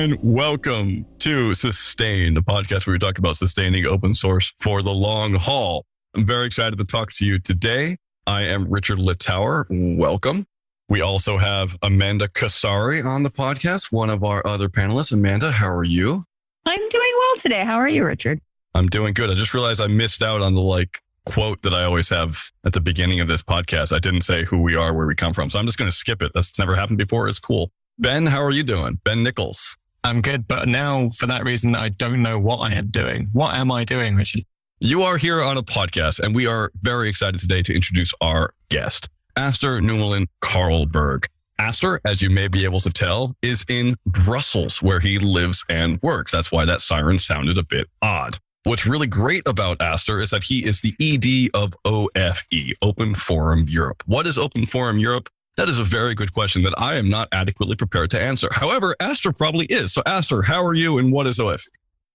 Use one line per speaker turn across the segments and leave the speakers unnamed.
and welcome to Sustain, the podcast where we talk about sustaining open source for the long haul. I'm very excited to talk to you today. I am Richard Littauer. Welcome. We also have Amanda Casari on the podcast, one of our other panelists. Amanda, how are you?
I'm doing well today. How are you, Richard?
I'm doing good. I just realized I missed out on the quote that I always have at the beginning of this podcast. I didn't say who we are, where we come from. So I'm just going to skip it. That's never happened before. It's cool. Ben, how are you doing? Ben Nickolls.
I'm good, but now for that reason, I don't know what I am doing. What am I doing, Richard?
You are here on a podcast, and we are very excited today to introduce our guest, Astor Nummelin Carlberg. Astor, as you may be able to tell, is in Brussels, where he lives and works. That's why that siren sounded a bit odd. What's really great about Astor is that he is the ED of OFE, Open Forum Europe. What is Open Forum Europe? That is a very good question that I am not adequately prepared to answer. However, Astor probably is. So Astor, how are you and what is OFE?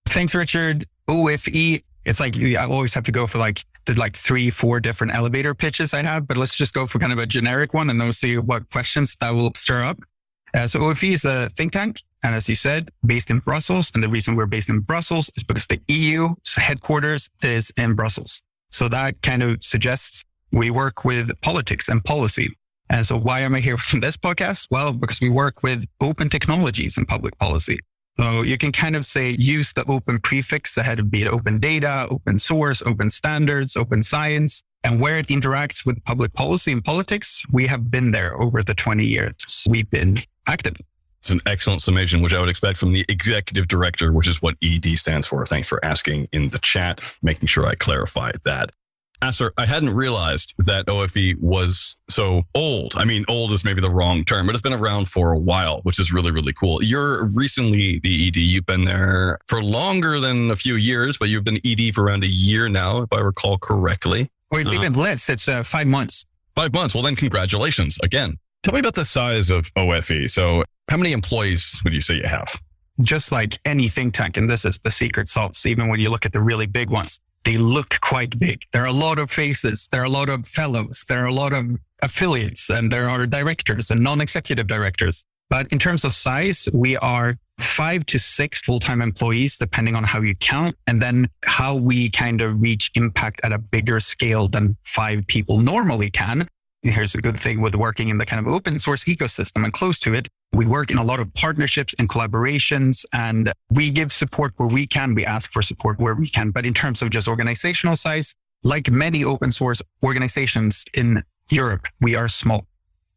Thanks, Richard. OFE, it's like I always have to go for the 3-4 different elevator pitches I have, but let's just go for kind of a generic one and then we'll see what questions that will stir up. So OFE is a think tank. And as you said, based in Brussels. And the reason we're based in Brussels is because the EU's headquarters is in Brussels. So that kind of suggests we work with politics and policy. And so why am I here from this podcast? Well, because we work with open technologies and public policy. So you can kind of say, use the open prefix ahead of be it open data, open source, open standards, open science, and where it interacts with public policy and politics. We have been there over the 20 years we've been active.
It's an excellent summation, which I would expect from the executive director, which is what ED stands for. Thanks for asking in the chat, making sure I clarified that. Astor, I hadn't realized that OFE was so old. I mean, old is maybe the wrong term, but it's been around for a while, which is really, really cool. You're recently the ED. You've been there for longer than a few years, but you've been ED for around a year now, if I recall correctly.
Or it's even less. It's 5 months.
5 months. Well, then congratulations again. Tell me about the size of OFE. So how many employees would you say you have?
Just like any think tank, and this is the secret sauce, even when you look at the really big ones. They look quite big. There are a lot of faces. There are a lot of fellows. There are a lot of affiliates, and there are directors and non-executive directors. But in terms of size, we are 5 to 6 full-time employees, depending on how you count, and then how we kind of reach impact at a bigger scale than 5 people normally can. Here's a good thing with working in the kind of open source ecosystem and close to it. We work in a lot of partnerships and collaborations, and we give support where we can. We ask for support where we can. But in terms of just organizational size, like many open source organizations in Europe, we are small.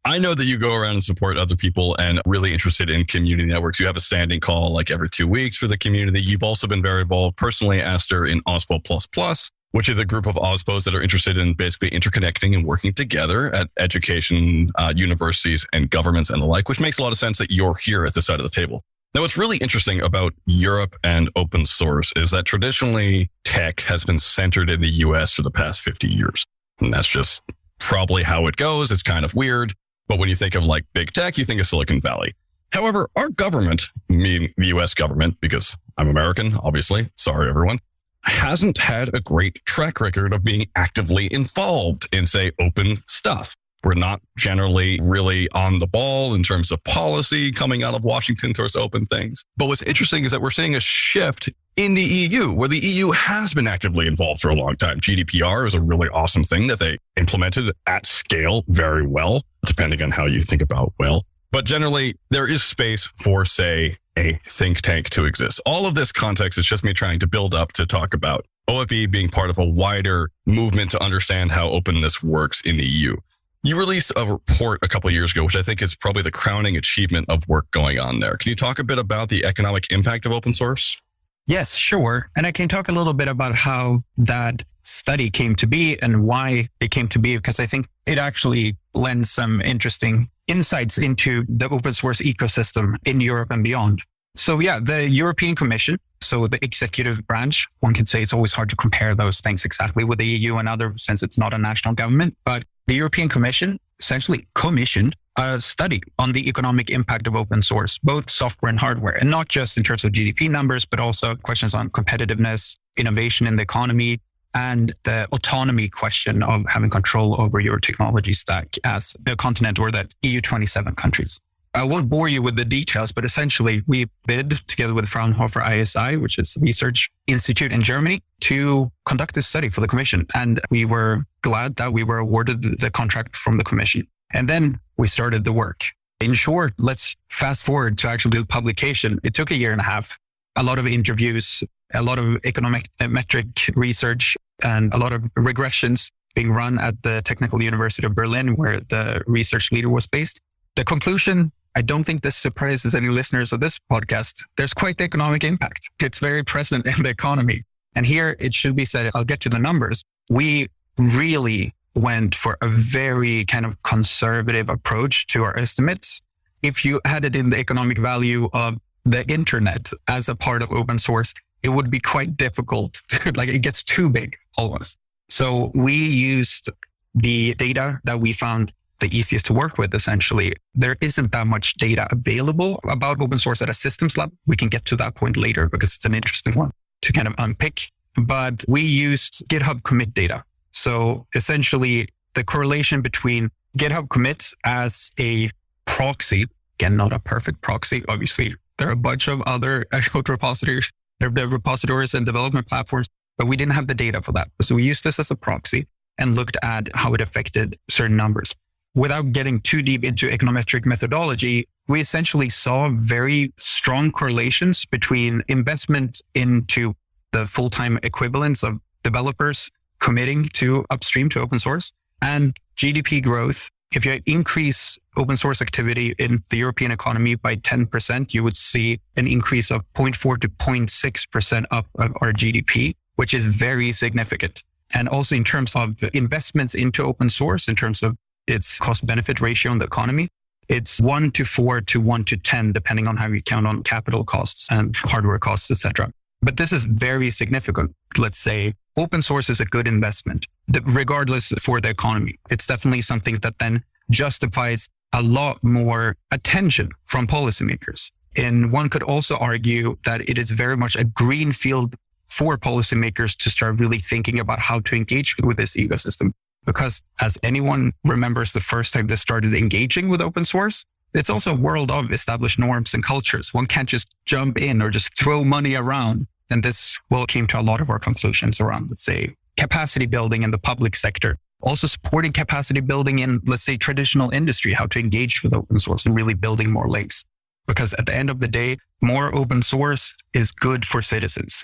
I know that you go around and support other people and really interested in community networks. You have a standing call every 2 weeks for the community. You've also been very involved personally, Astor, in OSPO++, which is a group of OSPOs that are interested in basically interconnecting and working together at education, universities, and governments and the like, which makes a lot of sense that you're here at this side of the table. Now, what's really interesting about Europe and open source is that traditionally tech has been centered in the US for the past 50 years. And that's just probably how it goes. It's kind of weird. But when you think of big tech, you think of Silicon Valley. However, our government, meaning the US government, because I'm American, obviously, sorry, everyone, hasn't had a great track record of being actively involved in, say, open stuff. We're not generally really on the ball in terms of policy coming out of Washington towards open things. But what's interesting is that we're seeing a shift in the EU, where the EU has been actively involved for a long time. GDPR is a really awesome thing that they implemented at scale very well, depending on how you think about well. But generally, there is space for, say, a think tank to exist. All of this context is just me trying to build up to talk about OFE being part of a wider movement to understand how openness works in the EU. You released a report a couple of years ago, which I think is probably the crowning achievement of work going on there. Can you talk a bit about the economic impact of open source?
Yes, sure. And I can talk a little bit about how that study came to be and why it came to be, because I think it actually lends some interesting insights into the open source ecosystem in Europe and beyond. So yeah, the European Commission, so the executive branch, one can say it's always hard to compare those things exactly with the EU and other, since it's not a national government, but the European Commission essentially commissioned a study on the economic impact of open source, both software and hardware, and not just in terms of GDP numbers, but also questions on competitiveness, innovation in the economy, and the autonomy question of having control over your technology stack as the continent or the EU 27 countries. I won't bore you with the details, but essentially we bid together with Fraunhofer ISI, which is a research institute in Germany, to conduct this study for the commission. And we were glad that we were awarded the contract from the commission. And then we started the work. In short, let's fast forward to actually the publication. It took 1.5 years, a lot of interviews, a lot of econometric research, and a lot of regressions being run at the Technical University of Berlin, where the research leader was based. The conclusion, I don't think this surprises any listeners of this podcast. There's quite the economic impact. It's very present in the economy. And here it should be said, I'll get to the numbers. We really went for a very kind of conservative approach to our estimates. If you added in the economic value of the internet as a part of open source, it would be quite difficult. Like it gets too big almost. So we used the data that we found the easiest to work with, essentially. There isn't that much data available about open source at a systems level. We can get to that point later because it's an interesting one to kind of unpick. But we used GitHub commit data. So essentially the correlation between GitHub commits as a proxy, again, not a perfect proxy. Obviously, there are a bunch of other code repositories, repositories and development platforms, but we didn't have the data for that. So we used this as a proxy and looked at how it affected certain numbers. Without getting too deep into econometric methodology, we essentially saw very strong correlations between investment into the full-time equivalents of developers committing to upstream to open source and GDP growth. If you increase open source activity in the European economy by 10%, you would see an increase of 0.4 to 0.6% up of our GDP, which is very significant. And also in terms of investments into open source, in terms of its cost benefit ratio in the economy, it's 1 to 4 to 1 to 10, depending on how you count on capital costs and hardware costs, etc. But this is very significant. Let's say open source is a good investment, regardless for the economy. It's definitely something that then justifies a lot more attention from policymakers. And one could also argue that it is very much a green field for policymakers to start really thinking about how to engage with this ecosystem. Because as anyone remembers the first time they started engaging with open source, it's also a world of established norms and cultures. One can't just jump in or just throw money around. And this came to a lot of our conclusions around, let's say, capacity building in the public sector. Also supporting capacity building in, let's say, traditional industry, how to engage with open source and really building more links. Because at the end of the day, more open source is good for citizens.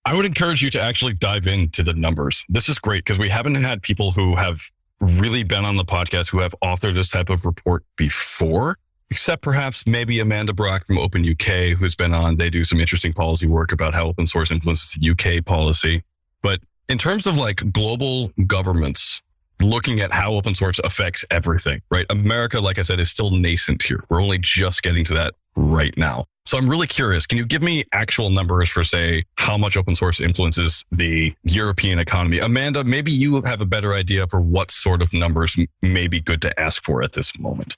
I would encourage you to actually dive into the numbers. This is great because we haven't had people who have really been on the podcast who have authored this type of report before, except perhaps maybe Amanda Brock from Open UK, who's been on. They do some interesting policy work about how open source influences the UK policy. But in terms of like global governments looking at how open source affects everything, right? America, like I said, is still nascent here. We're only just getting to that right now. So I'm really curious, can you give me actual numbers for, say, how much open source influences the European economy? Amanda, maybe you have a better idea for what sort of numbers may be good to ask for at this moment.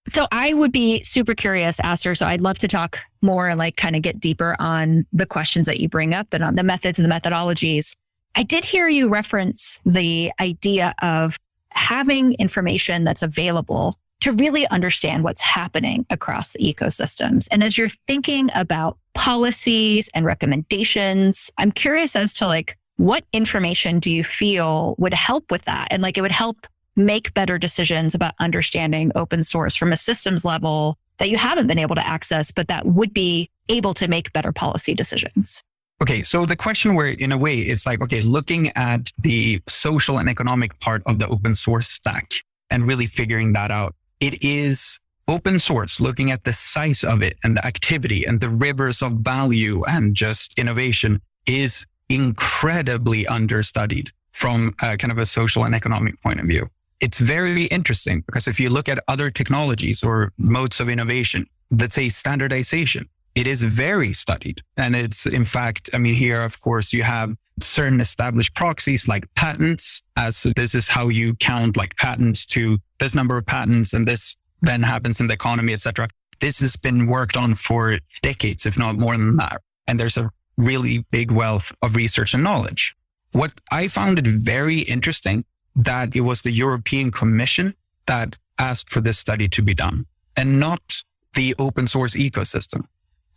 So I would be super curious, Astor. So I'd love to talk more and like kind of get deeper on the questions that you bring up and on the methods and the methodologies. I did hear you reference the idea of having information that's available to really understand what's happening across the ecosystems. And as you're thinking about policies and recommendations, I'm curious as to like, what information do you feel would help with that? And like, it would help make better decisions about understanding open source from a systems level that you haven't been able to access, but that would be able to make better policy decisions.
Okay, so the question where in a way, it's like, okay, looking at the social and economic part of the open source stack and really figuring that out. It is open source, looking at the size of it and the activity and the rivers of value and just innovation is incredibly understudied from kind of a social and economic point of view. It's very interesting because if you look at other technologies or modes of innovation, let's say standardization, it is very studied. And it's, in fact, I mean, here, of course, you have certain established proxies like patents, as this is how you count like patents to this number of patents, and this then happens in the economy, etc. This has been worked on for decades, if not more than that. And there's a really big wealth of research and knowledge. What I found it very interesting that it was the European Commission that asked for this study to be done, and not the open source ecosystem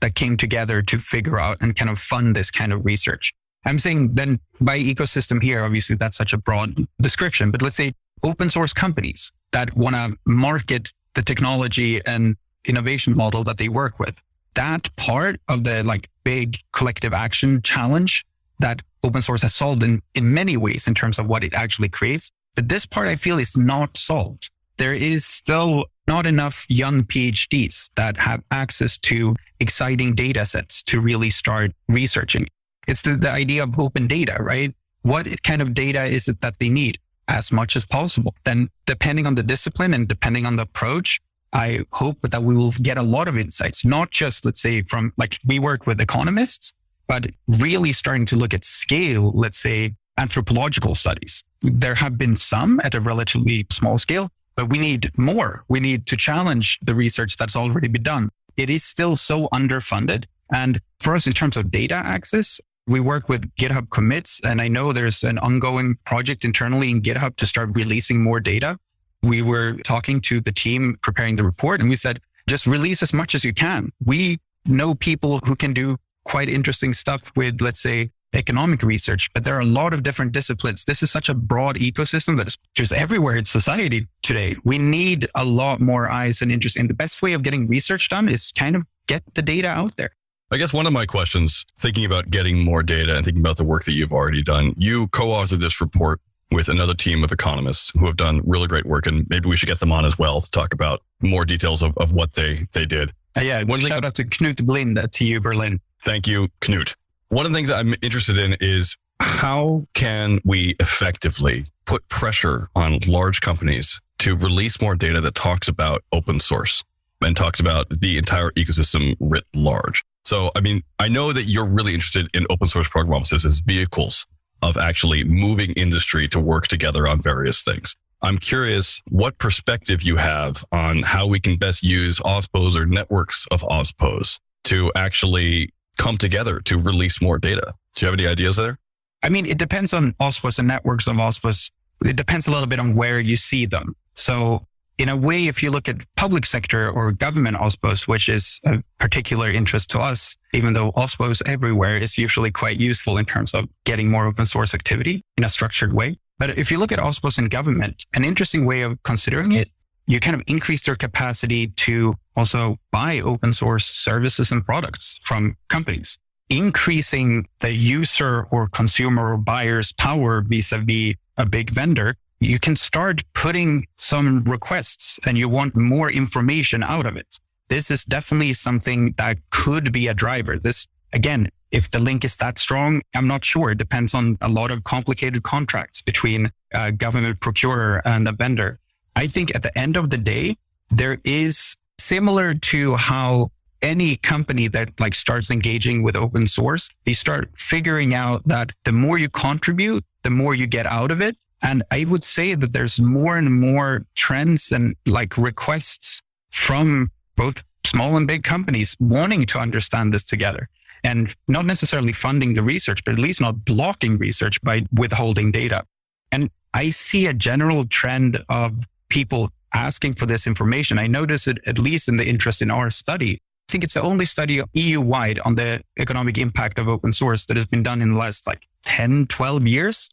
that came together to figure out and kind of fund this kind of research. I'm saying then by ecosystem here, obviously that's such a broad description, but let's say open source companies that want to market the technology and innovation model that they work with. That part of the like big collective action challenge that open source has solved in many ways in terms of what it actually creates. But this part I feel is not solved. There is still not enough young PhDs that have access to exciting data sets to really start researching. It's the idea of open data, right? What kind of data is it that they need? As much as possible. Then depending on the discipline and depending on the approach, I hope that we will get a lot of insights, not just, let's say, from like we work with economists, but really starting to look at scale, let's say, anthropological studies. There have been some at a relatively small scale, but we need more. We need to challenge the research that's already been done. It is still so underfunded. And for us, in terms of data access, we work with GitHub commits, and I know there's an ongoing project internally in GitHub to start releasing more data. We were talking to the team preparing the report, and we said, just release as much as you can. We know people who can do quite interesting stuff with, let's say, economic research, but there are a lot of different disciplines. This is such a broad ecosystem that is just everywhere in society today. We need a lot more eyes and interest. And the best way of getting research done is kind of get the data out there.
I guess one of my questions, thinking about getting more data and thinking about the work that you've already done, you co-authored this report with another team of economists who have done really great work. And maybe we should get them on as well to talk about more details of what they did.
Yeah, shout out to Knut Blind at TU Berlin.
Thank you, Knut. One of the things I'm interested in is how can we effectively put pressure on large companies to release more data that talks about open source and talks about the entire ecosystem writ large. So, I mean, I know that you're really interested in open source program offices as vehicles of actually moving industry to work together on various things. I'm curious what perspective you have on how we can best use OSPOs or networks of OSPOs to actually come together to release more data. Do you have any ideas there?
I mean, it depends on OSPOs and networks of OSPOs. It depends a little bit on where you see them. So in a way, if you look at public sector or government OSPOs, which is a particular interest to us, even though OSPOs everywhere is usually quite useful in terms of getting more open source activity in a structured way. But if you look at OSPOs in government, an interesting way of considering it, you kind of increase their capacity to also buy open source services and products from companies, increasing the user or consumer or buyer's power vis-a-vis a big vendor. You can start putting some requests and you want more information out of it. This is definitely something that could be a driver. This, again, if the link is that strong, I'm not sure. It depends on a lot of complicated contracts between a government procurer and a vendor. I think at the end of the day, there is similar to how any company that like starts engaging with open source, they start figuring out that the more you contribute, the more you get out of it. And I would say that there's more and more trends and like requests from both small and big companies wanting to understand this together and not necessarily funding the research, but at least not blocking research by withholding data. And I see a general trend of people asking for this information. I notice it at least in the interest in our study. I think it's the only study EU-wide on the economic impact of open source that has been done in the last like 10, 12 years.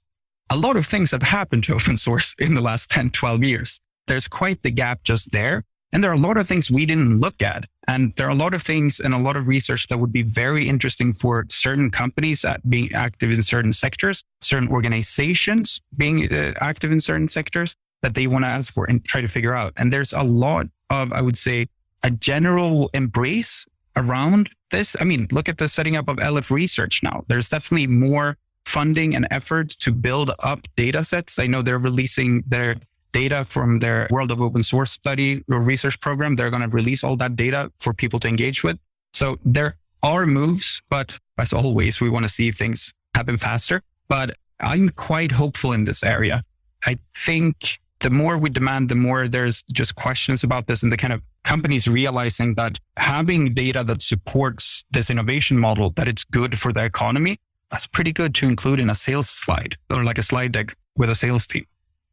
A lot of things have happened to open source in the last 10, 12 years. There's quite the gap just there. And there are a lot of things we didn't look at. And there are a lot of things and a lot of research that would be very interesting for certain companies being active in certain sectors, certain organizations being active in certain sectors that they want to ask for and try to figure out. And there's a lot of, I would say, a general embrace around this. I mean, look at the setting up of LF research now. There's definitely more funding and effort to build up data sets. I know they're releasing their data from their World of Open Source study or research program. They're going to release all that data for people to engage with. So there are moves, but as always, we want to see things happen faster. But I'm quite hopeful in this area. I think the more we demand, the more there's just questions about this and the kind of companies realizing that having data that supports this innovation model, that it's good for the economy, that's pretty good to include in a sales slide or like a slide deck with a sales team.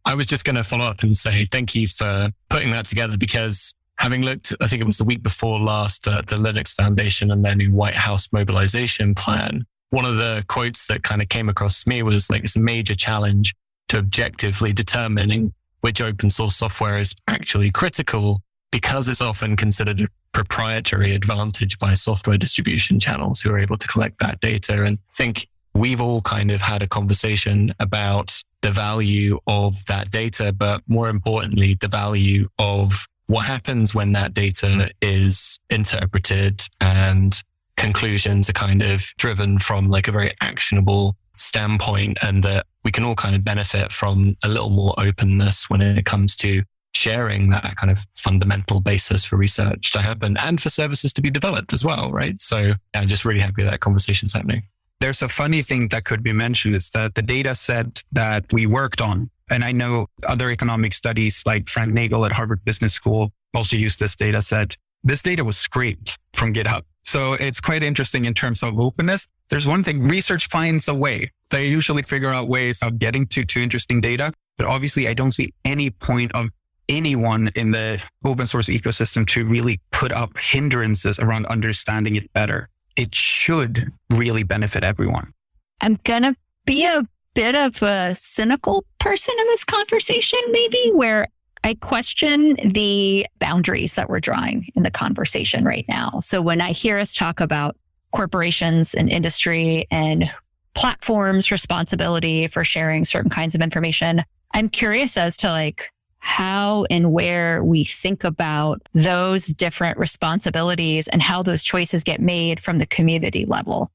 I was just going to follow up and say thank you for putting that together, because having looked, I think it was the week before last, at the Linux Foundation and their new White House mobilization plan, one of the quotes that kind of came across me was like, it's a major challenge to objectively determining which open source software is actually critical because it's often considered a proprietary advantage by software distribution channels who are able to collect that data. And I think we've all kind of had a conversation about the value of that data, but more importantly, the value of what happens when that data is interpreted and conclusions are kind of driven from like a very actionable standpoint, and that we can all kind of benefit from a little more openness when it comes to sharing that kind of fundamental basis for research to happen and for services to be developed as well, right? So I'm just really happy that conversation's happening.
There's a funny thing that could be mentioned is that the data set that we worked on, and I know other economic studies like Frank Nagel at Harvard Business School also used this data set. This data was scraped from GitHub. So it's quite interesting in terms of openness. There's one thing, research finds a way. They usually figure out ways of getting to interesting data. But obviously, I don't see any point of anyone in the open source ecosystem to really put up hindrances around understanding it better. It should really benefit everyone.
I'm going to be a bit of a cynical person in this conversation, maybe, where I question the boundaries that we're drawing in the conversation right now. So when I hear us talk about corporations and industry and platforms' responsibility for sharing certain kinds of information, I'm curious as to like how and where we think about those different responsibilities and how those choices get made from the community level.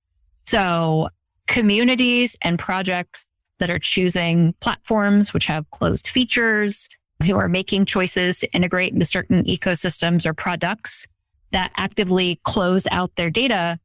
So communities and projects that are choosing platforms which have closed features, who are making choices to integrate into certain ecosystems or products that actively close out their data,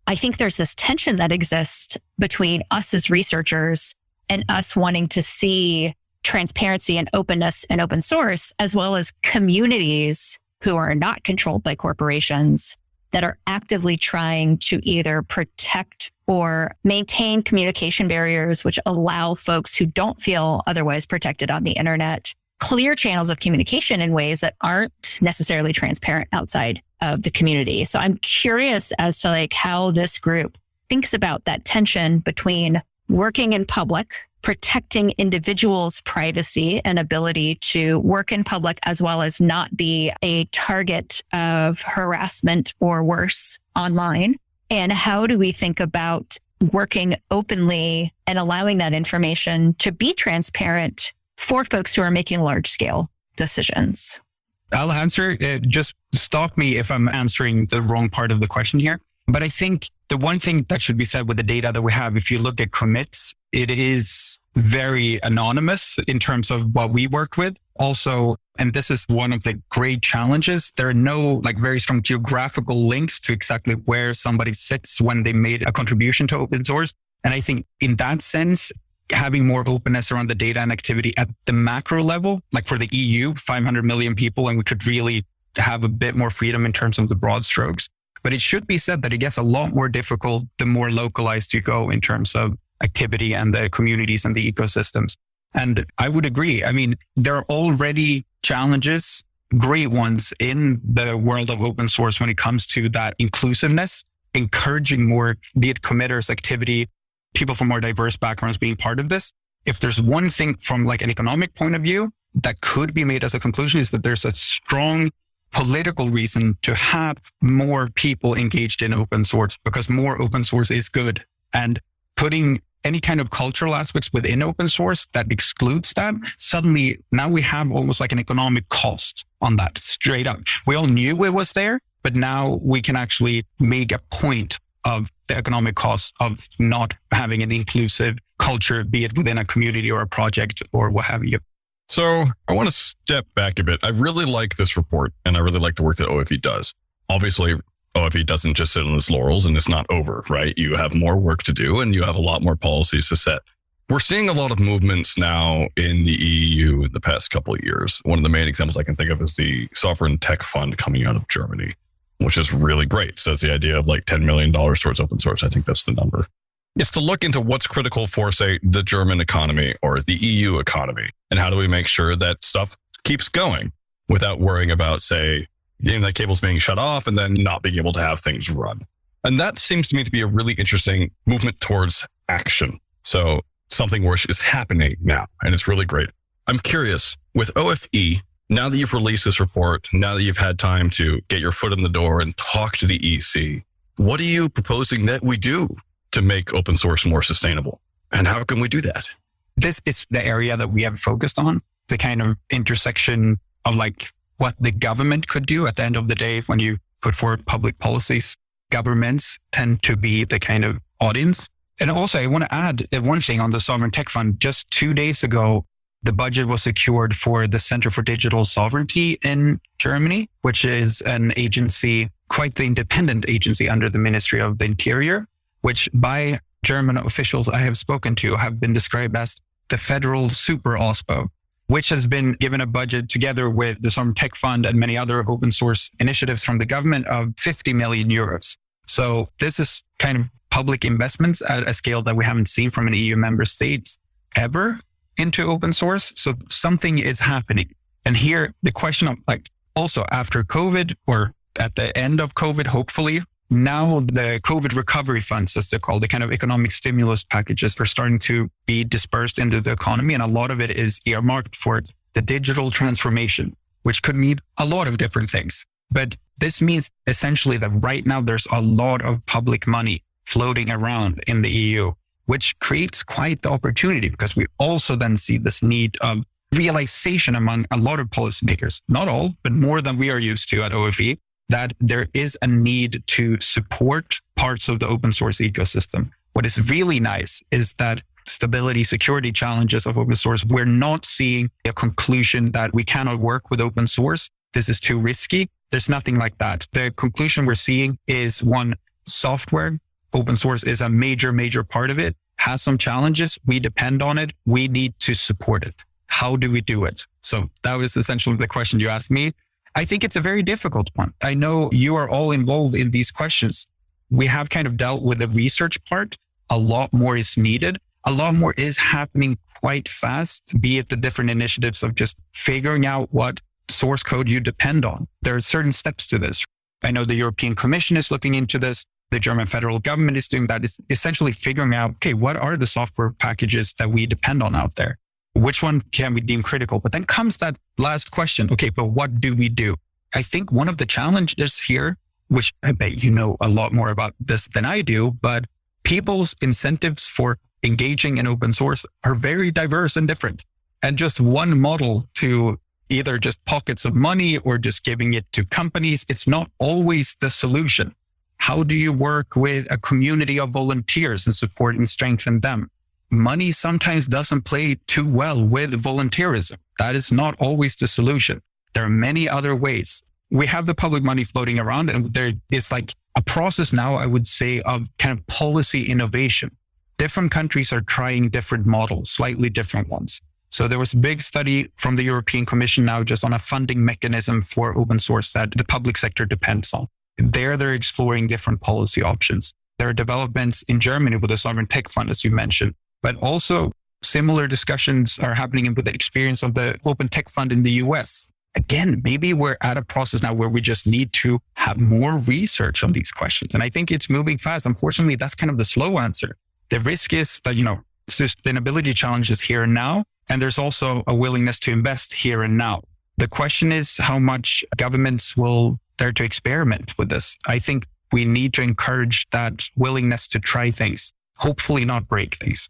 I think there's this tension that exists between us as researchers and us wanting to see transparency and openness and open source, as well as communities who are not controlled by corporations that are actively trying to either protect or maintain communication barriers, which allow folks who don't feel otherwise protected on the internet clear channels of communication in ways that aren't necessarily transparent outside of the community. So I'm curious as to like how this group thinks about that tension between working in public, protecting individuals' privacy and ability to work in public, as well as not be a target of harassment or worse online. And how do we think about working openly and allowing that information to be transparent for folks who are making large scale decisions?
I'll answer. Just stop me if I'm answering the wrong part of the question here. But I think the one thing that should be said with the data that we have, if you look at commits, it is very anonymous in terms of what we work with. Also, and this is one of the great challenges, there are no like very strong geographical links to exactly where somebody sits when they made a contribution to open source. And I think in that sense, having more openness around the data and activity at the macro level, like for the EU, 500 million people, and we could really have a bit more freedom in terms of the broad strokes. But it should be said that it gets a lot more difficult the more localized you go in terms of activity and the communities and the ecosystems. And I would agree. I mean, there are already challenges, great ones in the world of open source when it comes to that inclusiveness, encouraging more, be it committers, activity, people from more diverse backgrounds being part of this. If there's one thing from like an economic point of view that could be made as a conclusion is that there's a strong political reason to have more people engaged in open source, because more open source is good. And putting any kind of cultural aspects within open source that excludes that, suddenly now we have almost like an economic cost on that straight up. We all knew it was there, but now we can actually make a point of the economic cost of not having an inclusive culture, be it within a community or a project or what have you.
So I want to step back a bit. I really like this report, and I really like the work that OFE does. Obviously, OFE doesn't just sit on its laurels, and it's not over, right? You have more work to do, and you have a lot more policies to set. We're seeing a lot of movements now in the EU in the past couple of years. One of the main examples I can think of is the Sovereign Tech Fund coming out of Germany, which is really great. So it's the idea of like $10 million towards open source. I think that's the number. It's to look into what's critical for, say, the German economy or the EU economy. And how do we make sure that stuff keeps going without worrying about, say, the internet cables being shut off and then not being able to have things run. And that seems to me to be a really interesting movement towards action. So something which is happening now, and it's really great. I'm curious, with OFE, now that you've released this report, now that you've had time to get your foot in the door and talk to the EC, what are you proposing that we do to make open source more sustainable? And how can we do that?
This is the area that we have focused on, the kind of intersection of like what the government could do at the end of the day. When you put forward public policies, governments tend to be the kind of audience. And also I want to add one thing on the Sovereign Tech Fund. Just 2 days ago, the budget was secured for the Center for Digital Sovereignty in Germany, which is an agency, quite the independent agency under the Ministry of the Interior, which by German officials I have spoken to have been described as the federal super OSPO, which has been given a budget together with the Sovereign Tech Fund and many other open source initiatives from the government of 50 million euros. So this is kind of public investments at a scale that we haven't seen from an EU member state ever into open source. So something is happening. And here the question of like also after COVID or at the end of COVID, hopefully, now the COVID recovery funds, as they're called, the kind of economic stimulus packages are starting to be dispersed into the economy. And a lot of it is earmarked for the digital transformation, which could mean a lot of different things. But this means essentially that right now there's a lot of public money floating around in the EU, which creates quite the opportunity because we also then see this need of realization among a lot of policymakers, not all, but more than we are used to at OFE, that there is a need to support parts of the open source ecosystem. What is really nice is that stability, security challenges of open source, we're not seeing a conclusion that we cannot work with open source. This is too risky. There's nothing like that. The conclusion we're seeing is one, software, open source is a major, major part of it, has some challenges. We depend on it. We need to support it. How do we do it? So that was essentially the question you asked me. I think it's a very difficult one. I know you are all involved in these questions. We have kind of dealt with the research part. A lot more is needed. A lot more is happening quite fast, be it the different initiatives of just figuring out what source code you depend on. There are certain steps to this. I know the European Commission is looking into this. The German federal government is doing that. It's essentially figuring out, okay, what are the software packages that we depend on out there? Which one can we deem critical? But then comes that last question. Okay, but what do we do? I think one of the challenges here, which I bet you know a lot more about this than I do, but people's incentives for engaging in open source are very diverse and different. And just one model to either just pockets of money or just giving it to companies, it's not always the solution. How do you work with a community of volunteers and support and strengthen them? Money sometimes doesn't play too well with volunteerism. That is not always the solution. There are many other ways. We have the public money floating around, and there is like a process now, I would say, of kind of policy innovation. Different countries are trying different models, slightly different ones. So there was a big study from the European Commission now just on a funding mechanism for open source that the public sector depends on. There, they're exploring different policy options. There are developments in Germany with the Sovereign Tech Fund, as you mentioned, but also similar discussions are happening with the experience of the Open Tech Fund in the US. Again, maybe we're at a process now where we just need to have more research on these questions. And I think it's moving fast. Unfortunately, that's kind of the slow answer. The risk is that, sustainability challenges here and now, and there's also a willingness to invest here and now. The question is how much governments will dare to experiment with this. I think we need to encourage that willingness to try things, hopefully not break things.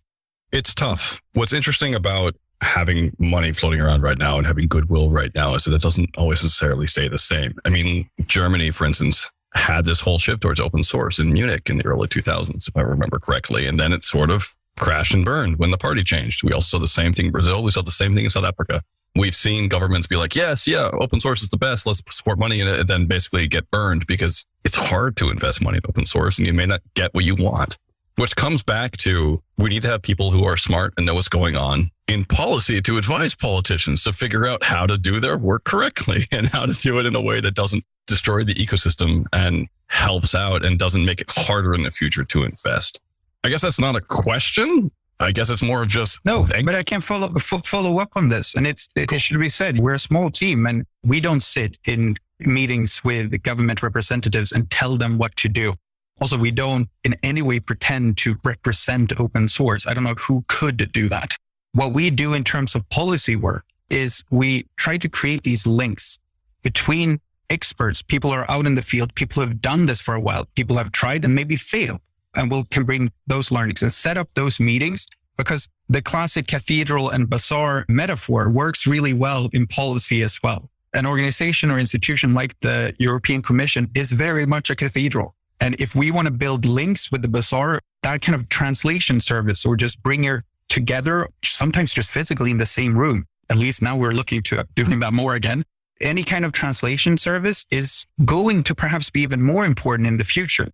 It's tough. What's interesting about having money floating around right now and having goodwill right now is that it doesn't always necessarily stay the same. I mean, Germany, for instance, had this whole shift towards open source in Munich in the early 2000s, if I remember correctly. And then it sort of crashed and burned when the party changed. We also saw the same thing in Brazil. We saw the same thing in South Africa. We've seen governments be like, yes, open source is the best. Let's support money in it, and then basically get burned because it's hard to invest money in open source and you may not get what you want. Which comes back to, we need to have people who are smart and know what's going on in policy to advise politicians to figure out how to do their work correctly and how to do it in a way that doesn't destroy the ecosystem and helps out and doesn't make it harder in the future to invest. I guess that's not a question. I guess it's more of just...
No, but I can follow up on this. And it should be said, we're a small team and we don't sit in meetings with government representatives and tell them what to do. Also, we don't in any way pretend to represent open source. I don't know who could do that. What we do in terms of policy work is we try to create these links between experts. People are out in the field. People have done this for a while. People have tried and maybe failed. And we can bring those learnings and set up those meetings, because the classic cathedral and bazaar metaphor works really well in policy as well. An organization or institution like the European Commission is very much a cathedral. And if we want to build links with the bazaar, that kind of translation service, or just bring her together, sometimes just physically in the same room. At least now we're looking to doing that more again. Any kind of translation service is going to perhaps be even more important in the future.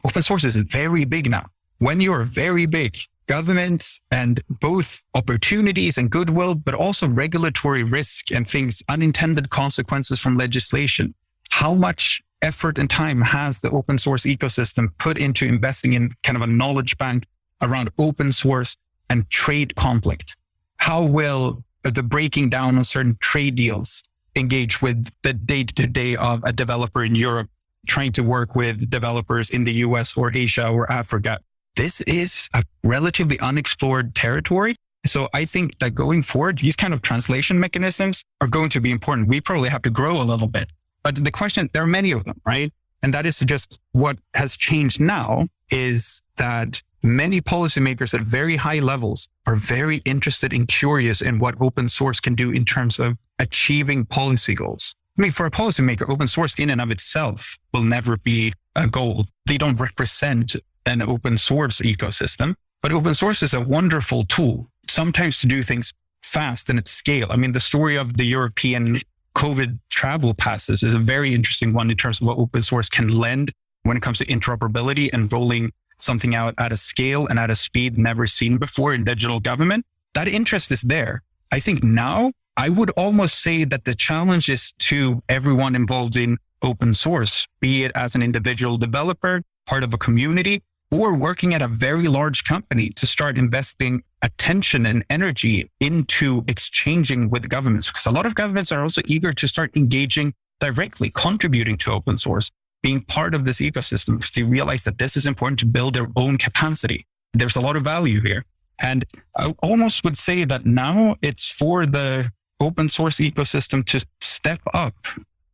Open source is very big now. When you're very big, governments and both opportunities and goodwill, but also regulatory risk and things, unintended consequences from legislation. How much effort and time has the open source ecosystem put into investing in kind of a knowledge bank around open source and trade conflict? How will the breaking down on certain trade deals engage with the day-to-day of a developer in Europe trying to work with developers in the US or Asia or Africa? This is a relatively unexplored territory. So I think that going forward, these kind of translation mechanisms are going to be important. We probably have to grow a little bit. But the question, there are many of them, right? And that is just what has changed now is that many policymakers at very high levels are very interested and curious in what open source can do in terms of achieving policy goals. I mean, for a policymaker, open source in and of itself will never be a goal. They don't represent an open source ecosystem, but open source is a wonderful tool, sometimes to do things fast and at scale. I mean, the story of the European COVID travel passes is a very interesting one in terms of what open source can lend when it comes to interoperability and rolling something out at a scale and at a speed never seen before in digital government. That interest is there. I think now I would almost say that the challenge is to everyone involved in open source, be it as an individual developer, part of a community, or working at a very large company, to start investing attention and energy into exchanging with governments. Because a lot of governments are also eager to start engaging directly, contributing to open source, being part of this ecosystem, because they realize that this is important to build their own capacity. There's a lot of value here. And I almost would say that now it's for the open source ecosystem to step up,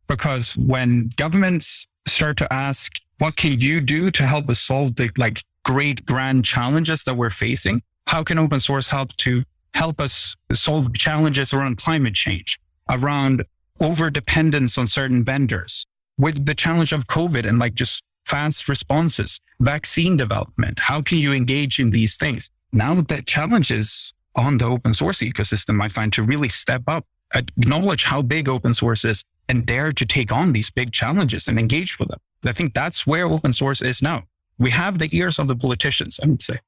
because when governments start to ask, what can you do to help us solve the great grand challenges that we're facing? How can open source help us solve challenges around climate change, around over-dependence on certain vendors, with the challenge of COVID and just fast responses, vaccine development? How can you engage in these things? Now the challenge is on the open source ecosystem, I find, to really step up, acknowledge how big open source is, and dare to take on these big challenges and engage with them. I think that's where open source is now. We have the ears of the politicians, I would say.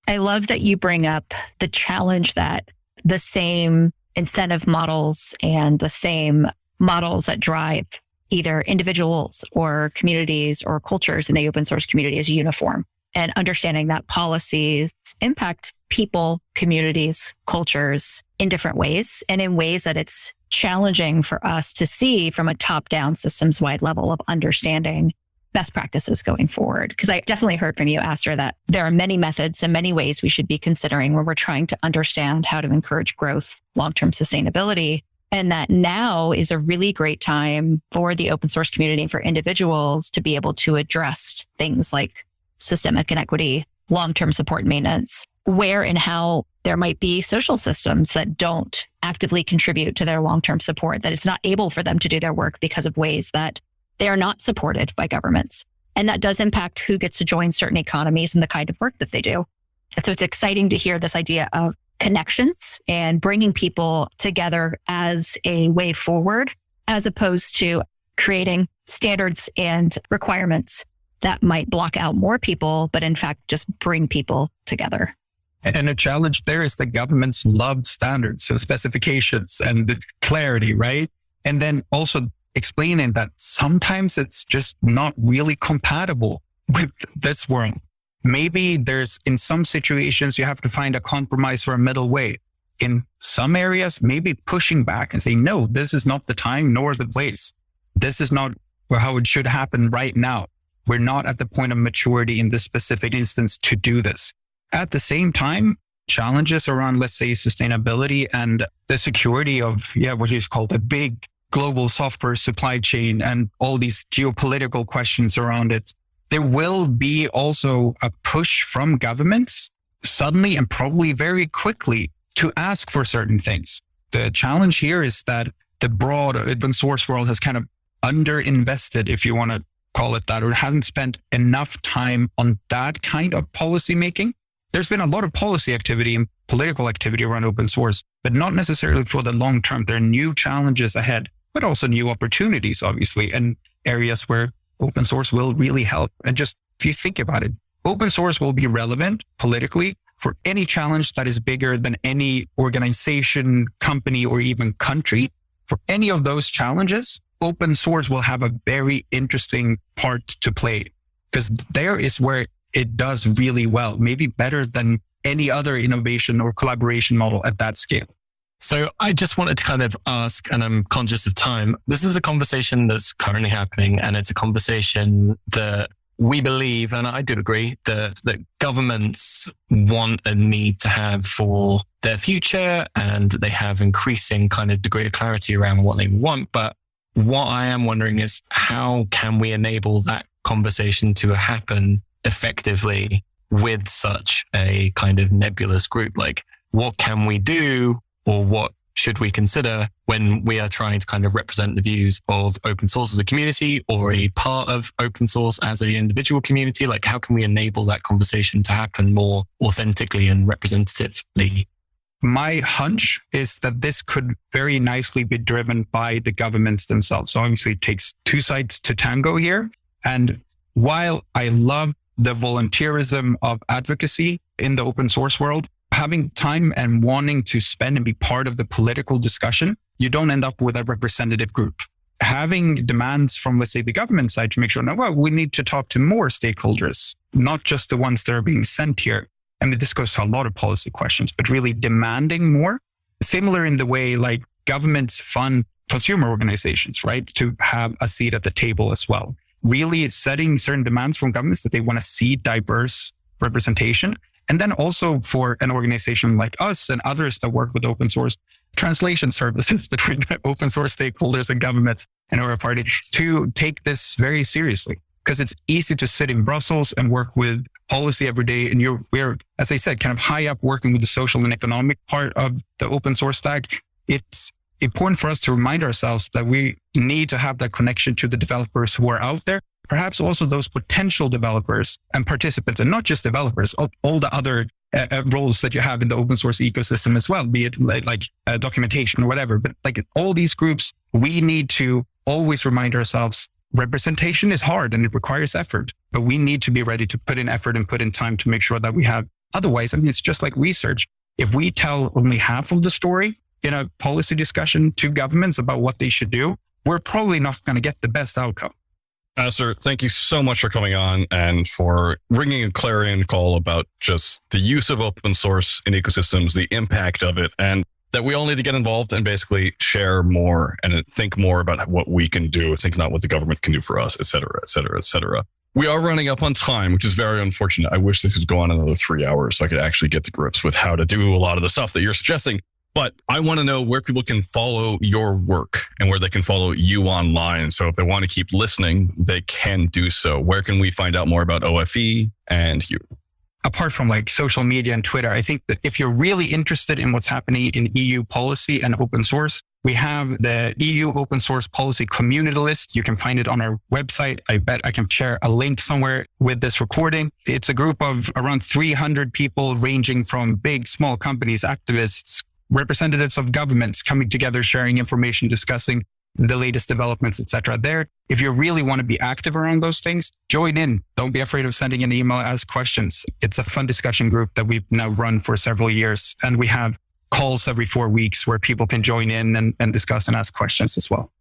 I love that you bring up the challenge that the same incentive models and the same models that drive either individuals or communities or cultures in the open source community is uniform, and understanding that policies impact people, communities, cultures in different ways, and in ways that it's challenging for us to see from a top-down systems-wide level of understanding best practices going forward. Because I definitely heard from you, Astor, that there are many methods and many ways we should be considering when we're trying to understand how to encourage growth, long-term sustainability, and that now is a really great time for the open source community and for individuals to be able to address things like systemic inequity, long-term support and maintenance, where and how there might be social systems that don't actively contribute to their long-term support, that it's not able for them to do their work because of ways that they are not supported by governments. And that does impact who gets to join certain economies and the kind of work that they do. And so it's exciting to hear this idea of connections and bringing people together as a way forward, as opposed to creating standards and requirements that might block out more people, but in fact, just bring people together.
And a challenge there is that governments love standards, so specifications and clarity, right? And then also explaining that sometimes it's just not really compatible with this world. Maybe in some situations, you have to find a compromise or a middle way. In some areas, maybe pushing back and saying, no, this is not the time nor the place. this is not how it should happen right now. We're not at the point of maturity in this specific instance to do this. At the same time, challenges around, let's say, sustainability and the security of, what is called a big global software supply chain and all these geopolitical questions around it. There will be also a push from governments suddenly and probably very quickly to ask for certain things. The challenge here is that the broad open source world has kind of underinvested, if you want to call it that, or hasn't spent enough time on that kind of policy making. There's been a lot of policy activity and political activity around open source, but not necessarily for the long term. There are new challenges ahead, but also new opportunities, obviously, and areas where open source will really help. And just if you think about it, open source will be relevant politically for any challenge that is bigger than any organization, company, or even country. For any of those challenges, open source will have a very interesting part to play, because there is where it does really well, maybe better than any other innovation or collaboration model at that scale.
So I just wanted to kind of ask, and I'm conscious of time, this is a conversation that's currently happening, and it's a conversation that we believe, and I do agree, that governments want and need to have for their future, and they have increasing kind of degree of clarity around what they want. But what I am wondering is, how can we enable that conversation to happen effectively with such a kind of nebulous group? Like, what can we do, or what should we consider when we are trying to kind of represent the views of open source as a community, or a part of open source as an individual community? Like, how can we enable that conversation to happen more authentically and representatively?
My hunch is that this could very nicely be driven by the governments themselves. So obviously it takes two sides to tango here. And while I love the volunteerism of advocacy in the open source world, having time and wanting to spend and be part of the political discussion, you don't end up with a representative group. Having demands from, let's say, the government side to make sure, we need to talk to more stakeholders, not just the ones that are being sent here. I mean, this goes to a lot of policy questions, but really demanding more. Similar in the way like governments fund consumer organizations, right? To have a seat at the table as well. Really setting certain demands from governments that they want to see diverse representation. And then also for an organization like us and others that work with open source, translation services between open source stakeholders and governments and our party to take this very seriously. Because it's easy to sit in Brussels and work with policy every day. And we're, as I said, kind of high up working with the social and economic part of the open source stack. It's important for us to remind ourselves that we need to have that connection to the developers who are out there, perhaps also those potential developers and participants, and not just developers, all the other roles that you have in the open source ecosystem as well, be it like documentation or whatever. But like all these groups, we need to always remind ourselves representation is hard and it requires effort, but we need to be ready to put in effort and put in time to make sure that we have. Otherwise, I mean, it's just like research. If we tell only half of the story in a policy discussion to governments about what they should do, we're probably not going to get the best outcome.
Astor, thank you so much for coming on and for ringing a clarion call about just the use of open source in ecosystems, the impact of it, and that we all need to get involved and basically share more and think more about what we can do, think not what the government can do for us, et cetera, et cetera, et cetera. We are running up on time, which is very unfortunate. I wish this could go on another 3 hours so I could actually get to grips with how to do a lot of the stuff that you're suggesting. But I want to know where people can follow your work and where they can follow you online. So if they want to keep listening, they can do so. Where can we find out more about OFE and you?
Apart from like social media and Twitter, I think that if you're really interested in what's happening in EU policy and open source, we have the EU open source policy community list. You can find it on our website. I bet I can share a link somewhere with this recording. It's a group of around 300 people ranging from big, small companies, activists, representatives of governments coming together, sharing information, discussing the latest developments, etc. There, if you really want to be active around those things, join in. Don't be afraid of sending an email, ask questions. It's a fun discussion group that we've now run for several years. And we have calls every 4 weeks where people can join in and discuss and ask questions as well.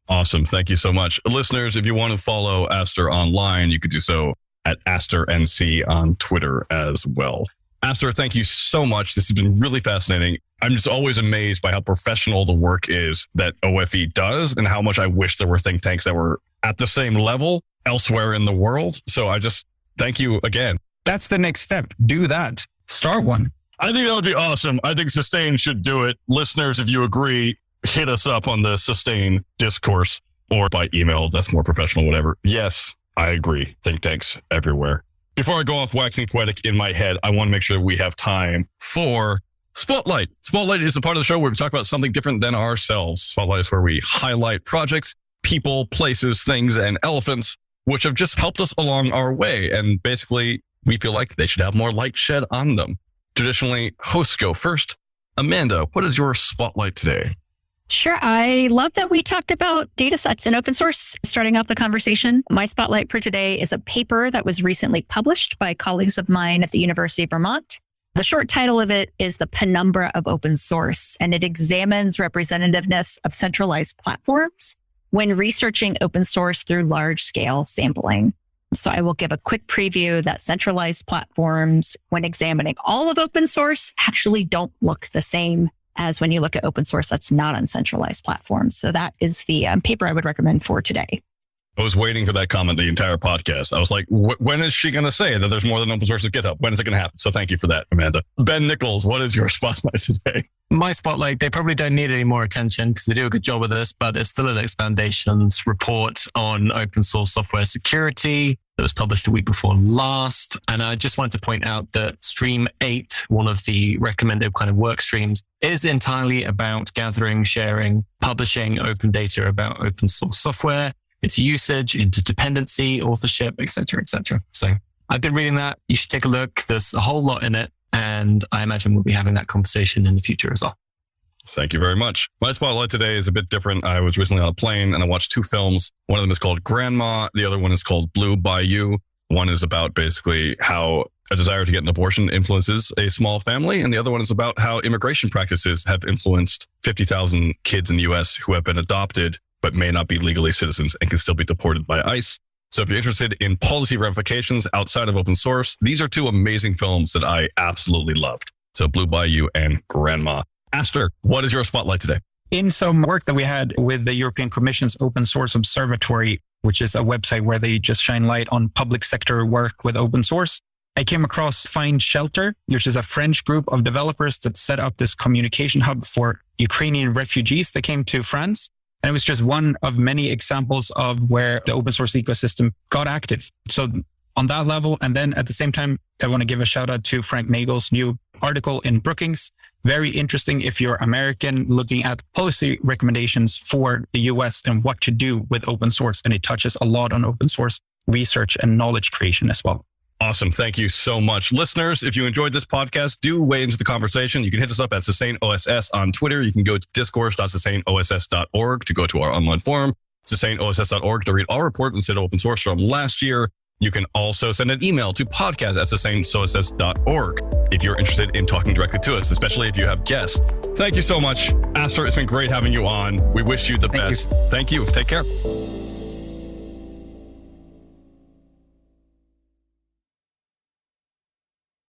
Awesome. Thank you so much. Listeners, if you want to follow Astor online, you could do so at AstorNC on Twitter as well. Astor, thank you so much. This has been really fascinating. I'm just always amazed by how professional the work is that OFE does and how much I wish there were think tanks that were at the same level elsewhere in the world. So I just thank you again.
That's the next step. Do that. Start one.
I think that would be awesome. I think Sustain should do it. Listeners, if you agree, hit us up on the Sustain discourse or by email. That's more professional, whatever. Yes, I agree. Think tanks everywhere. Before I go off waxing poetic in my head, I want to make sure we have time for Spotlight. Spotlight is a part of the show where we talk about something different than ourselves. Spotlight is where we highlight projects, people, places, things, and elephants, which have just helped us along our way. And basically, we feel like they should have more light shed on them. Traditionally, hosts go first. Amanda, what is your spotlight today?
Sure. I love that we talked about data sets and open source starting off the conversation. My spotlight for today is a paper that was recently published by colleagues of mine at the University of Vermont. The short title of it is The Penumbra of Open Source, and it examines representativeness of centralized platforms when researching open source through large-scale sampling. So I will give a quick preview that centralized platforms, when examining all of open source, actually don't look the same as when you look at open source that's not on centralized platforms. So that is the paper I would recommend for today.
I was waiting for that comment the entire podcast. I was like, when is she going to say that there's more than open source at GitHub? When is it going to happen? So thank you for that, Amanda. Ben Nickolls, what is your spotlight today?
My spotlight, they probably don't need any more attention because they do a good job with this, but it's the Linux Foundation's report on open source software security that was published a week before last. And I just wanted to point out that Stream 8, one of the recommended kind of work streams, is entirely about gathering, sharing, publishing open data about open source software, its usage, interdependency, authorship, et cetera, et cetera. So I've been reading that. You should take a look. There's a whole lot in it. And I imagine we'll be having that conversation in the future as well.
Thank you very much. My spotlight today is a bit different. I was recently on a plane and I watched two films. One of them is called Grandma. The other one is called Blue Bayou. One is about basically how a desire to get an abortion influences a small family. And the other one is about how immigration practices have influenced 50,000 kids in the US who have been adopted, but may not be legally citizens and can still be deported by ICE. So if you're interested in policy ramifications outside of open source, these are two amazing films that I absolutely loved. So Blue Bayou and Grandma. Astor, what is your spotlight today?
In some work that we had with the European Commission's Open Source Observatory, which is a website where they just shine light on public sector work with open source, I came across Find Shelter, which is a French group of developers that set up this communication hub for Ukrainian refugees that came to France. And it was just one of many examples of where the open source ecosystem got active. So on that level, and then at the same time, I want to give a shout out to Frank Nagel's new article in Brookings. Very interesting if you're American, looking at policy recommendations for the US and what to do with open source. And it touches a lot on open source research and knowledge creation as well.
Awesome. Thank you so much. Listeners, if you enjoyed this podcast, do weigh into the conversation. You can hit us up at SustainOSS on Twitter. You can go to discourse.sustainoss.org to go to our online forum, sustainoss.org to read our report on state open source from last year. You can also send an email to podcast@sustainoss.org if you're interested in talking directly to us, especially if you have guests. Thank you so much. Astor, it's been great having you on. We wish you the best. Thank you. Take care.